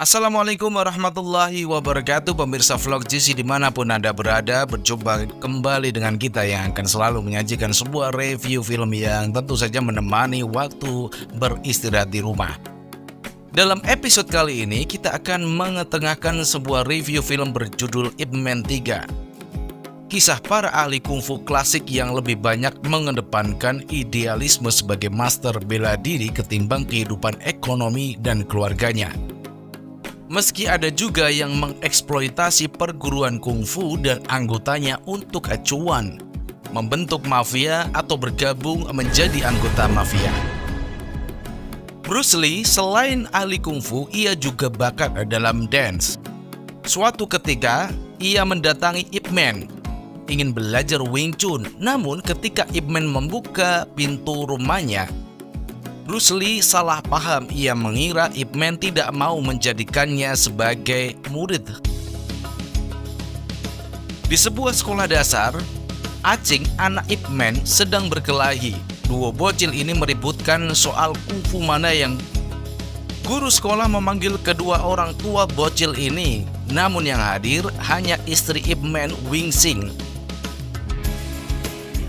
Assalamualaikum warahmatullahi wabarakatuh, pemirsa vlog GC dimanapun Anda berada. Berjumpa kembali dengan kita yang akan selalu menyajikan sebuah review film yang tentu saja menemani waktu beristirahat di rumah. Dalam episode kali ini kita akan mengetengahkan sebuah review film berjudul Ip Man 3. Kisah para ahli kungfu klasik yang lebih banyak mengedepankan idealisme sebagai master bela diri ketimbang kehidupan ekonomi dan keluarganya. Meski ada juga yang mengeksploitasi perguruan kungfu dan anggotanya untuk acuan, membentuk mafia atau bergabung menjadi anggota mafia. Bruce Lee selain ahli kungfu, ia juga bakat dalam dance. Suatu ketika, ia mendatangi Ip Man, ingin belajar Wing Chun. Namun ketika Ip Man membuka pintu rumahnya, Bruce Lee salah paham. Ia mengira Ip Man tidak mau menjadikannya sebagai murid. Di sebuah sekolah dasar, Acing, anak Ip Man, sedang berkelahi. Dua bocil ini meributkan soal kungfu mana yang. Guru sekolah memanggil kedua orang tua bocil ini, namun yang hadir hanya istri Ip Man, Wing Sing.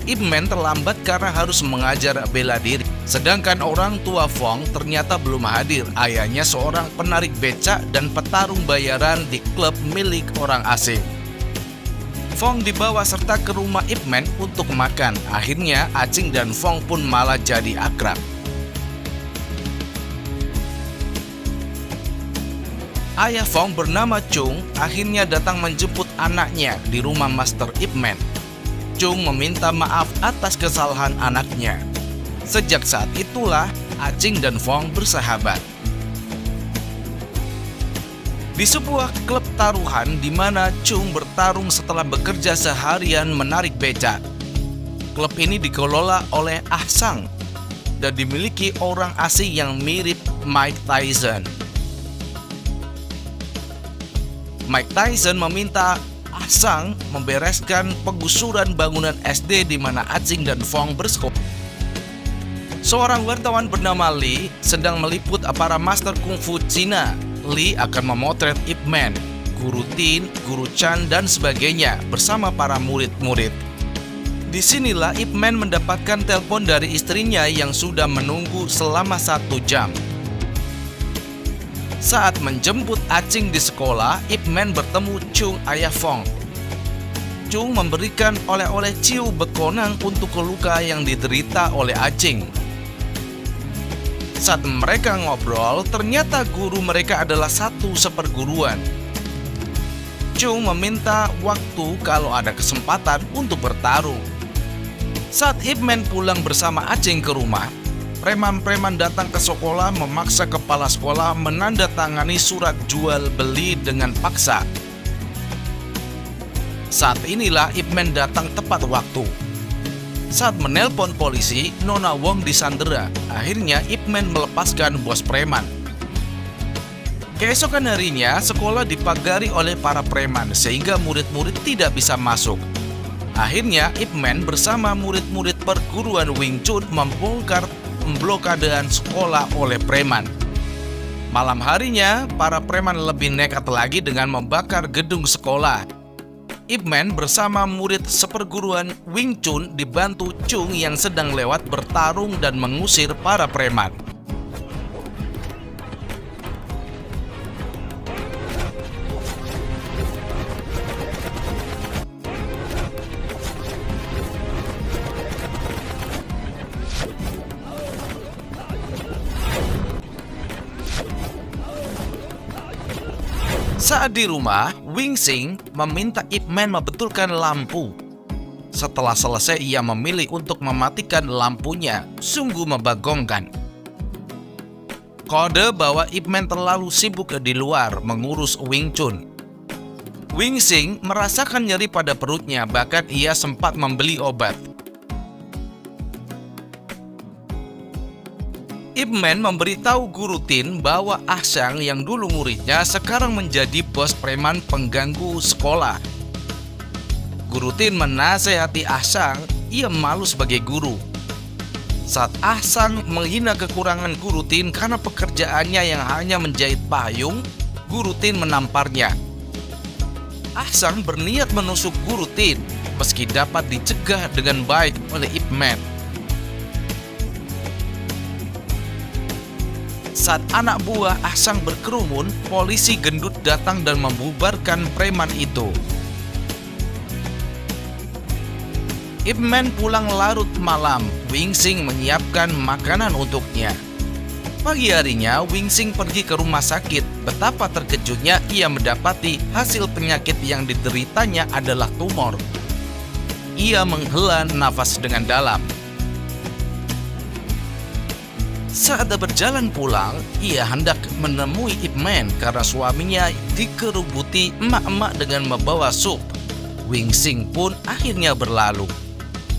Ip Man terlambat karena harus mengajar bela diri. Sedangkan orang tua Fong ternyata belum hadir. Ayahnya seorang penarik becak dan petarung bayaran di klub milik orang asing. Fong dibawa serta ke rumah Ip Man untuk makan. Akhirnya Acing dan Fong pun malah jadi akrab. Ayah Fong bernama Chung akhirnya datang menjemput anaknya di rumah Master Ip Man. Chung meminta maaf atas kesalahan anaknya. Sejak saat itulah Acing dan Fong bersahabat. Di sebuah klub taruhan di mana Chung bertarung setelah bekerja seharian menarik becak. Klub ini dikelola oleh Ah Sang dan dimiliki orang asing yang mirip Mike Tyson. Mike Tyson meminta Ah Sang membereskan penggusuran bangunan SD di mana Acing dan Fong bersekolah. Seorang wartawan bernama Lee sedang meliput para master kungfu Cina. Lee akan memotret Ip Man, Guru Tin, Guru Chan, dan sebagainya bersama para murid-murid. Disinilah Ip Man mendapatkan telepon dari istrinya yang sudah menunggu selama 1 jam. Saat menjemput Acing di sekolah, Ip Man bertemu Chung, ayah Fong. Chung memberikan oleh-oleh ciu bekonang untuk luka yang diderita oleh Acing. Saat mereka ngobrol, ternyata guru mereka adalah satu seperguruan. Chung meminta waktu kalau ada kesempatan untuk bertarung. Saat Ip Man pulang bersama Acing ke rumah, preman-preman datang ke sekolah memaksa kepala sekolah menandatangani surat jual beli dengan paksa. Saat inilah Ip Man datang tepat waktu. Saat menelpon polisi, Nona Wong disandera. Akhirnya Ip Man melepaskan bos preman. Keesokan harinya, sekolah dipagari oleh para preman sehingga murid-murid tidak bisa masuk. Akhirnya Ip Man bersama murid-murid perguruan Wing Chun membongkar pemblokadean sekolah oleh preman. Malam harinya, para preman lebih nekat lagi dengan membakar gedung sekolah. Ip Man bersama murid seperguruan Wing Chun dibantu Chung yang sedang lewat bertarung dan mengusir para preman. Saat di rumah, Wing Sing meminta Ip Man membetulkan lampu. Setelah selesai, ia memilih untuk mematikan lampunya. Sungguh membagongkan. Kode bahwa Ip Man terlalu sibuk di luar mengurus Wing Chun. Wing Sing merasakan nyeri pada perutnya, bahkan ia sempat membeli obat. Ip Man memberitahu Guru Tin bahwa Ah Sang yang dulu muridnya sekarang menjadi bos preman pengganggu sekolah. Guru Tin menasehati Ah Sang, ia malu sebagai guru. Saat Ah Sang menghina kekurangan Guru Tin karena pekerjaannya yang hanya menjahit payung, Guru Tin menamparnya. Ah Sang berniat menusuk Guru Tin, meski dapat dicegah dengan baik oleh Ip Man. Saat anak buah Ah Sang berkerumun, polisi gendut datang dan membubarkan preman itu. Ip Man pulang larut malam. Wing Sing menyiapkan makanan untuknya. Pagi harinya, Wing Sing pergi ke rumah sakit. Betapa terkejutnya ia mendapati hasil penyakit yang dideritanya adalah tumor. Ia menghela nafas dengan dalam. Saat berjalan pulang, ia hendak menemui Ip Man karena suaminya dikerubuti emak-emak dengan membawa sup. Wing Sing pun akhirnya berlalu.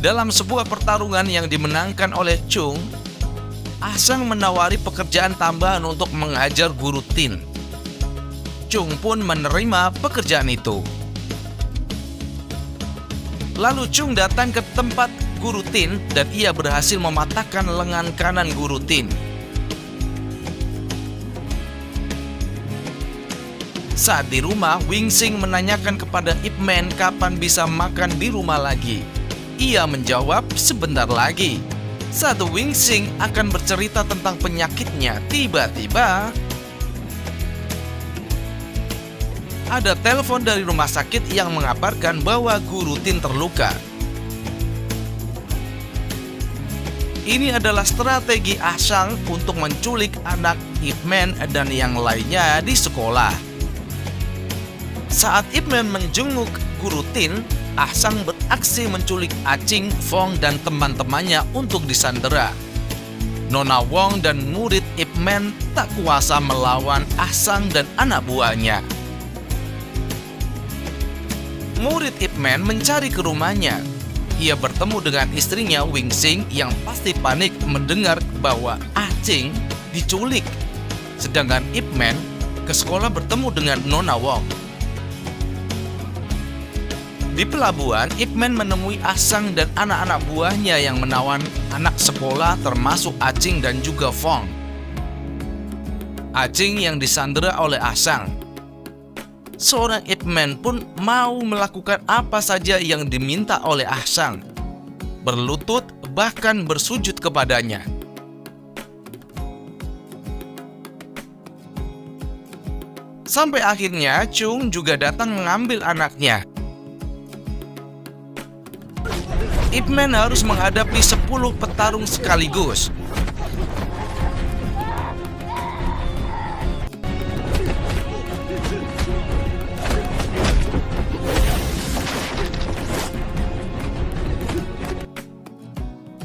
Dalam sebuah pertarungan yang dimenangkan oleh Chung, Ah Sang menawari pekerjaan tambahan untuk mengajar Guru Tin. Chung pun menerima pekerjaan itu. Lalu Chung datang ke tempat Guru Tin dan ia berhasil mematahkan lengan kanan Guru Tin. Saat di rumah, Wing Sing menanyakan kepada Ip Man kapan bisa makan di rumah lagi. Ia menjawab sebentar lagi. Saat Wing Sing akan bercerita tentang penyakitnya, tiba-tiba ada telepon dari rumah sakit yang mengabarkan bahwa Guru Tin terluka. Ini adalah strategi Ah Sang untuk menculik anak Ip Man dan yang lainnya di sekolah. Saat Ip Man menjenguk Guru Tin, Ah Sang beraksi menculik Acing, Fong, dan teman-temannya untuk disandera. Nona Wong dan murid Ip Man tak kuasa melawan Ah Sang dan anak buahnya. Murid Ip Man mencari ke rumahnya. Ia bertemu dengan istrinya Wing Sing yang pasti panik mendengar bahwa Acing diculik. Sedangkan Ip Man ke sekolah bertemu dengan Nona Wong. Di pelabuhan, Ip Man menemui Ah Sang dan anak-anak buahnya yang menawan anak sekolah termasuk Acing dan juga Fong. Acing yang disandera oleh Ah Sang. Seorang Ip Man pun mau melakukan apa saja yang diminta oleh Ah Sang. Berlutut bahkan bersujud kepadanya. Sampai akhirnya Chung juga datang mengambil anaknya. Ip Man harus menghadapi 10 petarung sekaligus.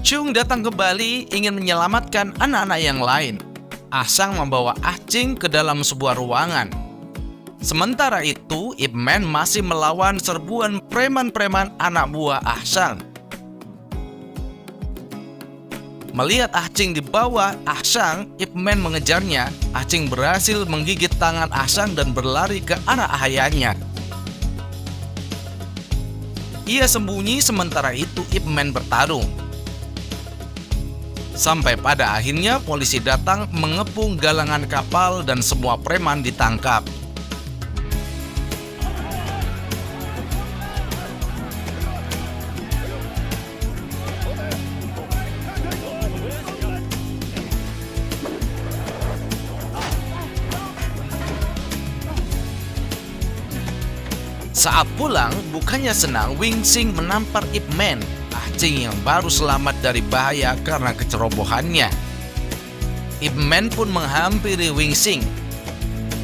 Chung datang kembali ingin menyelamatkan anak-anak yang lain. Ah Sang membawa Acing ke dalam sebuah ruangan. Sementara itu, Ip Man masih melawan serbuan preman-preman anak buah Ah Sang. Melihat Acing di bawah Ah Sang, Ip Man mengejarnya. Acing berhasil menggigit tangan Ah Sang dan berlari ke arah ayahnya. Ia sembunyi sementara itu Ip Man bertarung. Sampai pada akhirnya polisi datang mengepung galangan kapal dan semua preman ditangkap. Saat pulang, bukannya senang, Wing Sing menampar Ip Man, Acing yang baru selamat dari bahaya karena kecerobohannya. Ip Man pun menghampiri Wing Sing.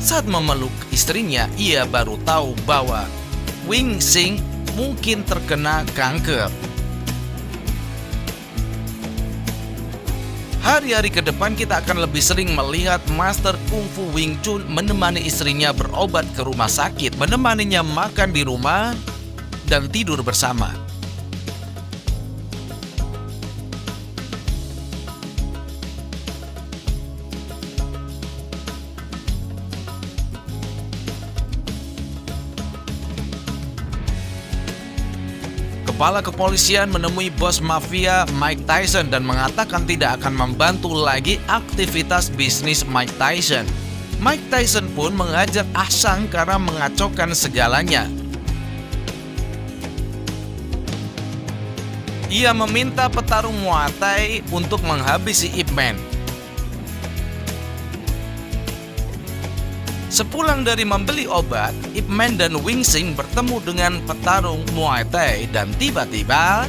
Saat memeluk istrinya, ia baru tahu bahwa Wing Sing mungkin terkena kanker. Hari-hari ke depan kita akan lebih sering melihat Master Kung Fu Wing Chun menemani istrinya berobat ke rumah sakit, menemaninya makan di rumah, dan tidur bersama. Kepala kepolisian menemui bos mafia Mike Tyson dan mengatakan tidak akan membantu lagi aktivitas bisnis Mike Tyson. Mike Tyson pun menghajar Ah Sang karena mengacaukan segalanya. Ia meminta petarung Muay Thai untuk menghabisi Ip Man. Sepulang dari membeli obat, Ip Man dan Wing Sing bertemu dengan petarung Muay Thai dan tiba-tiba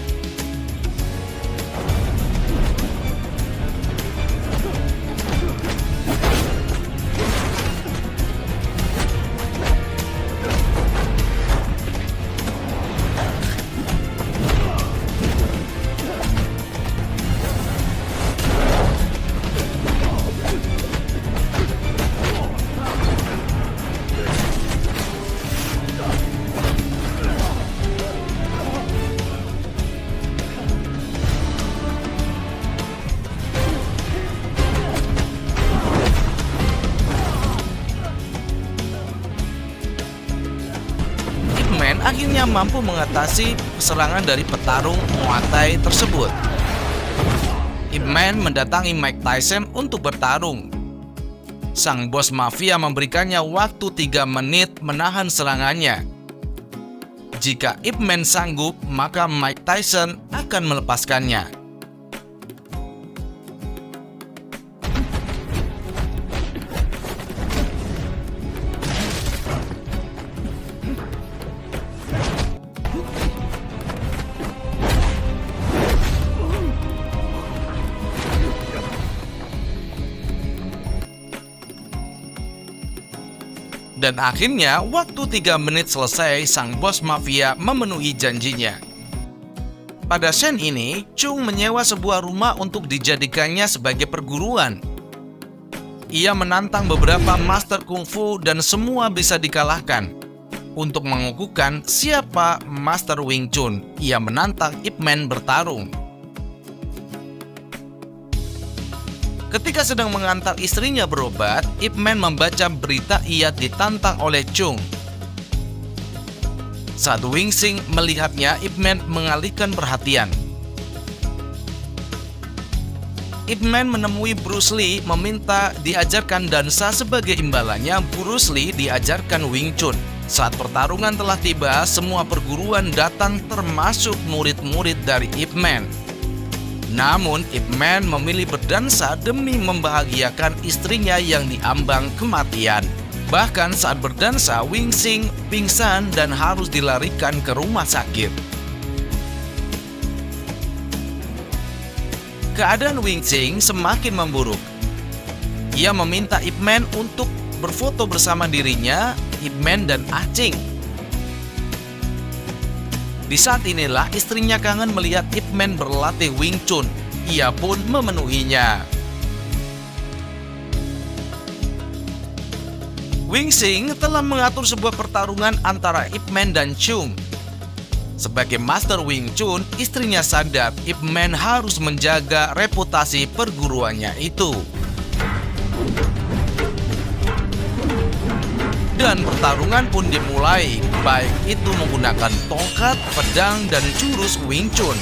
akhirnya mampu mengatasi serangan dari petarung Muay Thai tersebut. Ip Man mendatangi Mike Tyson untuk bertarung. Sang bos mafia memberikannya waktu 3 menit menahan serangannya. Jika Ip Man sanggup, maka Mike Tyson akan melepaskannya. Dan akhirnya waktu 3 menit selesai, sang bos mafia memenuhi janjinya. Pada scene ini, Chung menyewa sebuah rumah untuk dijadikannya sebagai perguruan. Ia menantang beberapa master kungfu dan semua bisa dikalahkan. Untuk mengukuhkan siapa Master Wing Chun, ia menantang Ip Man bertarung. Ketika sedang mengantar istrinya berobat, Ip Man membaca berita ia ditantang oleh Chung. Saat Wing Sing melihatnya, Ip Man mengalihkan perhatian. Ip Man menemui Bruce Lee meminta diajarkan dansa, sebagai imbalannya Bruce Lee diajarkan Wing Chun. Saat pertarungan telah tiba, semua perguruan datang termasuk murid-murid dari Ip Man. Namun Ip Man memilih berdansa demi membahagiakan istrinya yang diambang kematian. Bahkan saat berdansa, Wing Sing pingsan dan harus dilarikan ke rumah sakit. Keadaan Wing Sing semakin memburuk. Ia meminta Ip Man untuk berfoto bersama dirinya, Ip Man dan Ah Ching. Di saat inilah istrinya kangen melihat Ip Man berlatih Wing Chun. Ia pun memenuhinya. Wing Sing telah mengatur sebuah pertarungan antara Ip Man dan Chung. Sebagai Master Wing Chun, istrinya sadar Ip Man harus menjaga reputasi perguruannya itu. Dan pertarungan pun dimulai, baik itu menggunakan tongkat, pedang, dan jurus Wing Chun.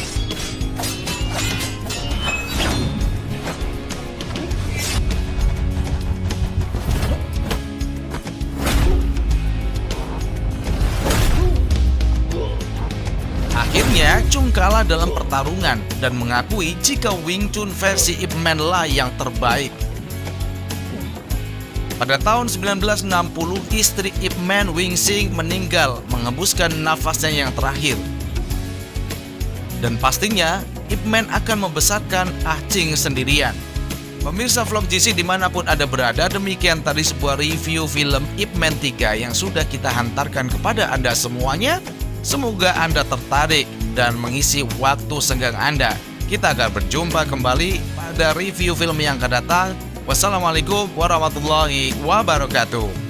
Akhirnya, Chung kalah dalam pertarungan dan mengakui jika Wing Chun versi Ip Man lah yang terbaik. Pada tahun 1960, istri Ip Man, Wing Sing, meninggal mengembuskan nafasnya yang terakhir. Dan pastinya, Ip Man akan membesarkan Ah Ching sendirian. Pemirsa vlog GC dimanapun Anda berada, demikian tadi sebuah review film Ip Man 3 yang sudah kita hantarkan kepada Anda semuanya. Semoga Anda tertarik dan mengisi waktu senggang Anda. Kita akan berjumpa kembali pada review film yang akan datang. Wassalamualaikum warahmatullahi wabarakatuh.